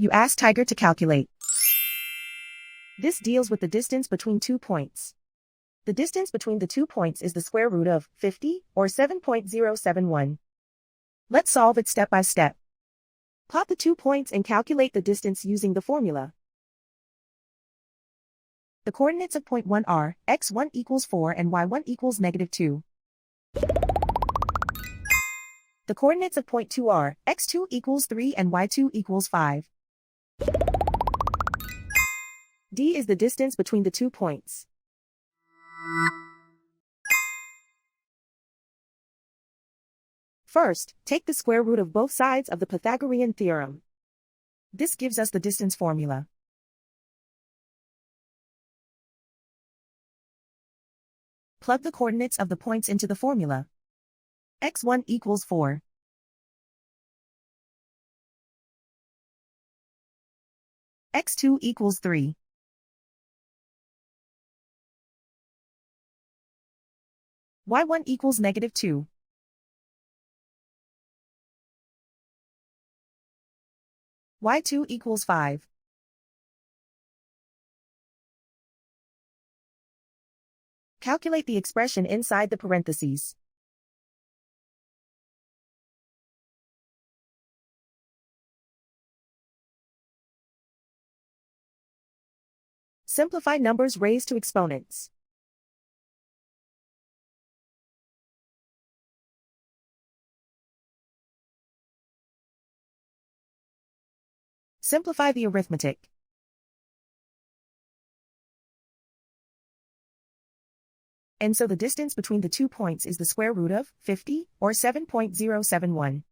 You ask Tiger to calculate. This deals with the distance between 2 points. The distance between the 2 points is the square root of 50, or 7.071. Let's solve it step by step. Plot the 2 points and calculate the distance using the formula. The coordinates of point 1 are x1 equals 4 and y1 equals -2. The coordinates of point 2 are x2 equals 3 and y2 equals 5. D is the distance between the 2 points. First, take the square root of both sides of the Pythagorean theorem. This gives us the distance formula. Plug the coordinates of the points into the formula. x1 equals 4. x2 equals 3. y1 equals -2. y2 equals 5. Calculate the expression inside the parentheses. Simplify numbers raised to exponents. Simplify the arithmetic. And so the distance between the 2 points is the square root of 50, or 7.071.